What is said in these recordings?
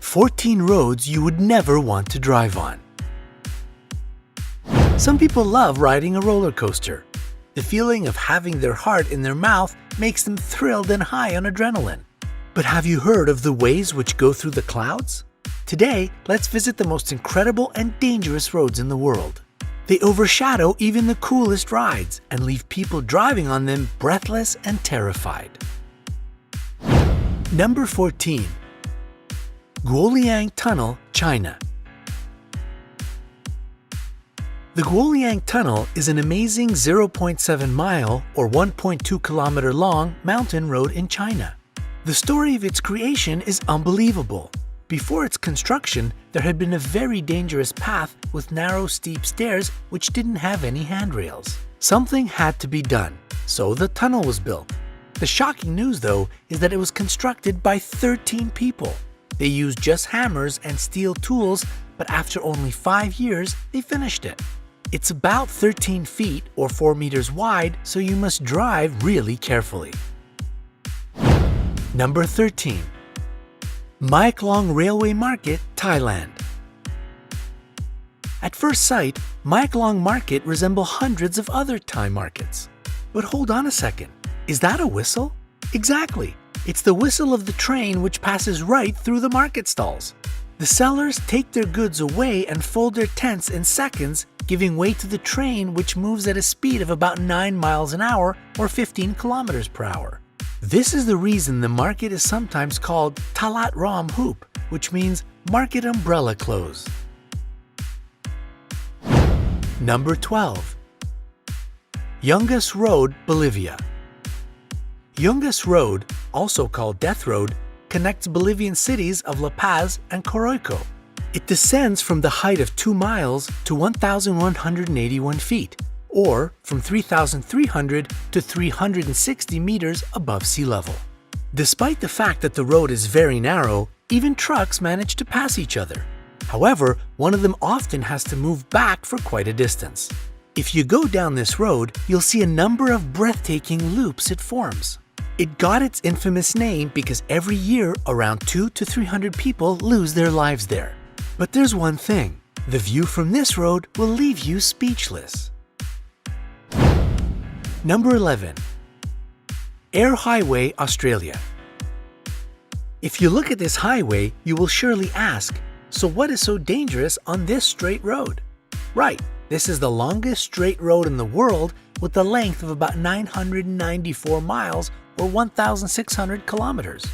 14 roads you would never want to drive on. Some people love riding a roller coaster. The feeling of having their heart in their mouth makes them thrilled and high on adrenaline. But have you heard of the ways which go through the clouds? Today, let's visit the most incredible and dangerous roads in the world. They overshadow even the coolest rides and leave people driving on them breathless and terrified. Number 14. Guoliang Tunnel, China. The Guoliang Tunnel is an amazing 0.7-mile or 1.2-kilometer long mountain road in China. The story of its creation is unbelievable. Before its construction, there had been a very dangerous path with narrow, steep stairs which didn't have any handrails. Something had to be done, so the tunnel was built. The shocking news, though, is that it was constructed by 13 people. They used just hammers and steel tools, but after only 5 years, they finished it. It's about 13 feet or 4 meters wide, so you must drive really carefully. Number 13. Mae Klong Railway Market, Thailand. At first sight, Mae Klong Market resemble hundreds of other Thai markets. But hold on a second, is that a whistle? Exactly. It's the whistle of the train which passes right through the market stalls. The sellers take their goods away and fold their tents in seconds, giving way to the train which moves at a speed of about 9 miles an hour or 15 kilometers per hour. This is the reason the market is sometimes called Talat Ram Hoop, which means market umbrella close. Number 12. Yungas Road, Bolivia. Yungas Road, also called Death Road, connects Bolivian cities of La Paz and Coroico. It descends from the height of 2 miles to 1,181 feet, or from 3,300 to 360 meters above sea level. Despite the fact that the road is very narrow, even trucks manage to pass each other. However, one of them often has to move back for quite a distance. If you go down this road, you'll see a number of breathtaking loops it forms. It got its infamous name because every year around 200 to 300 people lose their lives there. But there's one thing, the view from this road will leave you speechless. Number 11. Air Highway, Australia. If you look at this highway, you will surely ask, so what is so dangerous on this straight road? Right, this is the longest straight road in the world with a length of about 994 miles or 1,600 kilometers.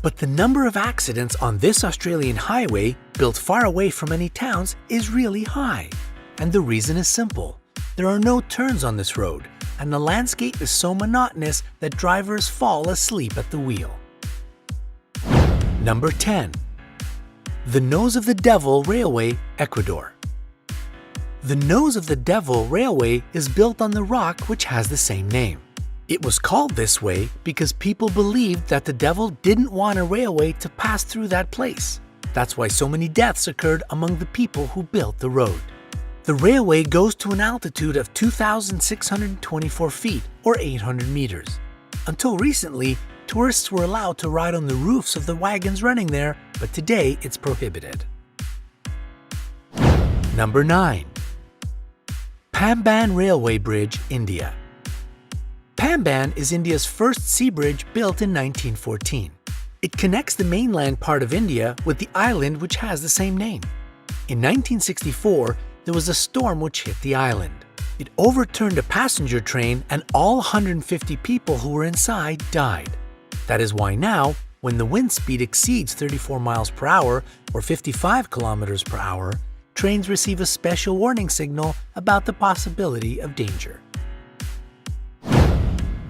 But the number of accidents on this Australian highway, built far away from any towns, is really high. And the reason is simple. There are no turns on this road, and the landscape is so monotonous that drivers fall asleep at the wheel. Number 10. The Nose of the Devil Railway, Ecuador. The Nose of the Devil Railway is built on the rock which has the same name. It was called this way because people believed that the devil didn't want a railway to pass through that place. That's why so many deaths occurred among the people who built the road. The railway goes to an altitude of 2,624 feet or 800 meters. Until recently, tourists were allowed to ride on the roofs of the wagons running there, but today it's prohibited. Number 9. Pamban Railway Bridge, India. Pamban is India's first sea bridge built in 1914. It connects the mainland part of India with the island which has the same name. In 1964, there was a storm which hit the island. It overturned a passenger train and all 150 people who were inside died. That is why now, when the wind speed exceeds 34 miles per hour or 55 kilometers per hour, trains receive a special warning signal about the possibility of danger.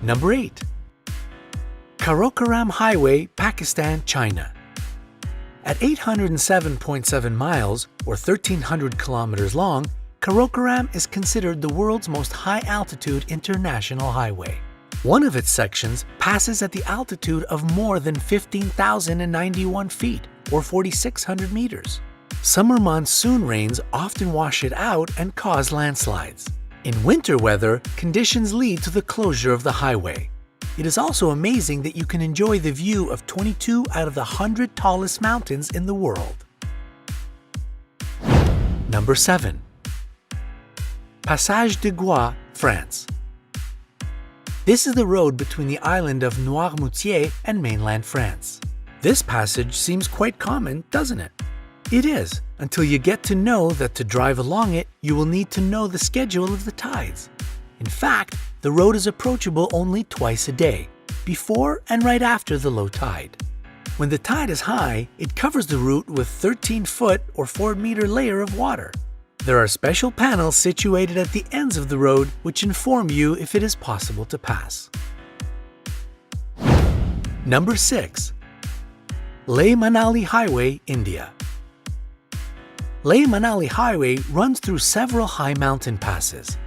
Number 8. Karakoram Highway, Pakistan, China. At 807.7 miles or 1,300 kilometers long, Karakoram is considered the world's most high-altitude international highway. One of its sections passes at the altitude of more than 15,091 feet or 4,600 meters. Summer monsoon rains often wash it out and cause landslides. In winter weather, conditions lead to the closure of the highway. It is also amazing that you can enjoy the view of 22 out of the 100 tallest mountains in the world. Number 7. Passage de Gois, France. This is the road between the island of Noirmoutier and mainland France. This passage seems quite common, doesn't it? It is, until you get to know that to drive along it, you will need to know the schedule of the tides. In fact, the road is approachable only twice a day, before and right after the low tide. When the tide is high, it covers the route with 13-foot or 4-meter layer of water. There are special panels situated at the ends of the road which inform you if it is possible to pass. Number 6. Leh Manali Highway, India. Leh Manali Highway runs through several high mountain passes.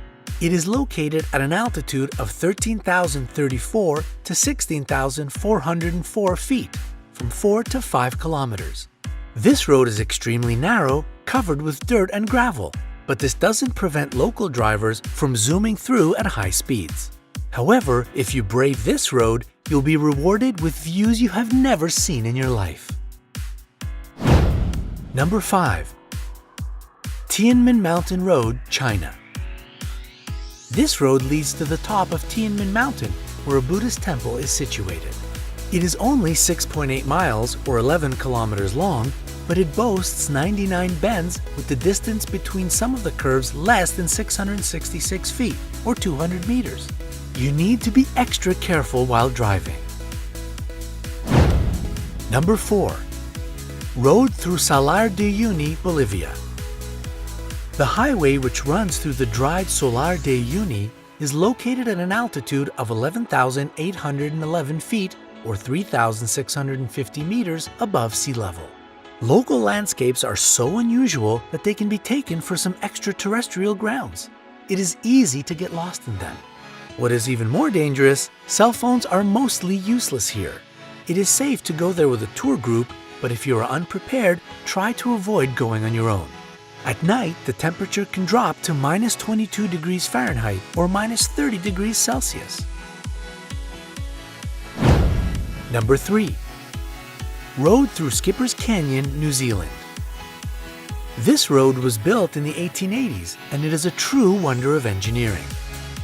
It is located at an altitude of 13,034 to 16,404 feet, from 4 to 5 kilometers. This road is extremely narrow, covered with dirt and gravel, but this doesn't prevent local drivers from zooming through at high speeds. However, if you brave this road, you'll be rewarded with views you have never seen in your life. Number 5. Tianmen Mountain Road, China. This road leads to the top of Tianmen Mountain, where a Buddhist temple is situated. It is only 6.8 miles or 11 kilometers long, but it boasts 99 bends with the distance between some of the curves less than 666 feet or 200 meters. You need to be extra careful while driving. Number 4. Road through Salar de Uyuni, Bolivia. The highway which runs through the dried Salar de Uyuni is located at an altitude of 11,811 feet or 3,650 meters above sea level. Local landscapes are so unusual that they can be taken for some extraterrestrial grounds. It is easy to get lost in them. What is even more dangerous, cell phones are mostly useless here. It is safe to go there with a tour group, but if you are unprepared, try to avoid going on your own. At night, the temperature can drop to minus 22 degrees Fahrenheit or minus 30 degrees Celsius. Number 3. Road through Skipper's Canyon, New Zealand. This road was built in the 1880s and it is a true wonder of engineering.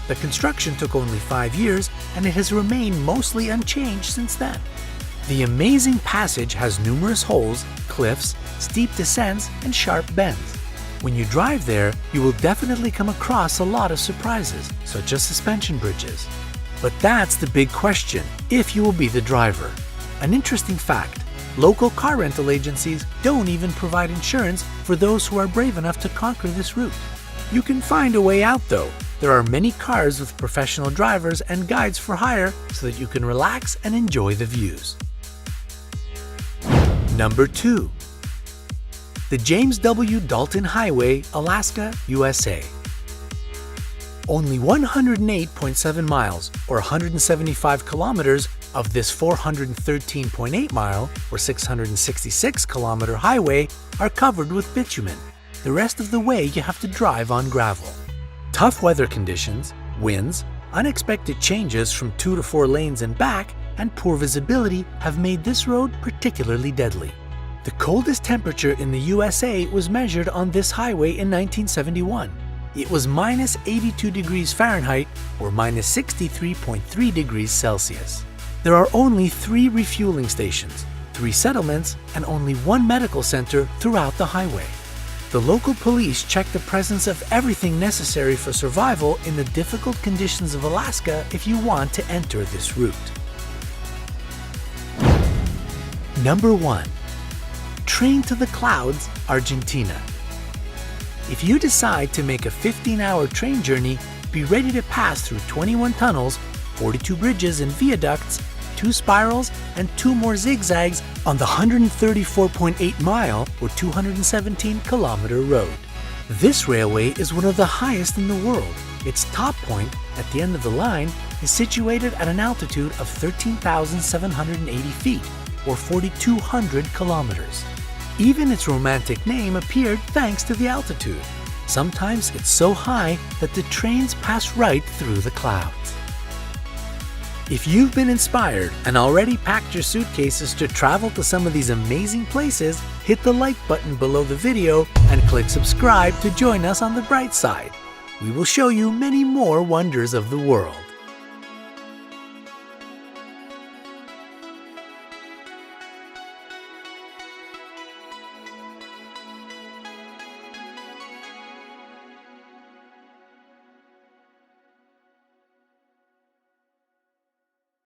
The construction took only 5 years and it has remained mostly unchanged since then. The amazing passage has numerous holes, cliffs, steep descents, and sharp bends. When you drive there, you will definitely come across a lot of surprises, such as suspension bridges. But that's the big question, if you will be the driver. An interesting fact, local car rental agencies don't even provide insurance for those who are brave enough to conquer this route. You can find a way out though. There are many cars with professional drivers and guides for hire so that you can relax and enjoy the views. Number 2. The James W. Dalton Highway, Alaska, USA. Only 108.7 miles or 175 kilometers of this 413.8 mile or 666 kilometer highway are covered with bitumen. The rest of the way you have to drive on gravel. Tough weather conditions, winds, unexpected changes from 2 to 4 lanes and back, and poor visibility have made this road particularly deadly. The coldest temperature in the USA was measured on this highway in 1971. It was minus 82 degrees Fahrenheit or minus 63.3 degrees Celsius. There are only 3 refueling stations, 3 settlements, and only 1 medical center throughout the highway. The local police check the presence of everything necessary for survival in the difficult conditions of Alaska if you want to enter this route. Number 1. Train to the Clouds, Argentina. If you decide to make a 15-hour train journey, be ready to pass through 21 tunnels, 42 bridges and viaducts, 2 spirals, and 2 more zigzags on the 134.8 mile or 217 kilometer road. This railway is one of the highest in the world. Its top point, at the end of the line, is situated at an altitude of 13,780 feet or 4,200 kilometers. Even its romantic name appeared thanks to the altitude. Sometimes it's so high that the trains pass right through the clouds. If you've been inspired and already packed your suitcases to travel to some of these amazing places, hit the like button below the video and click subscribe to join us on the bright side. We will show you many more wonders of the world.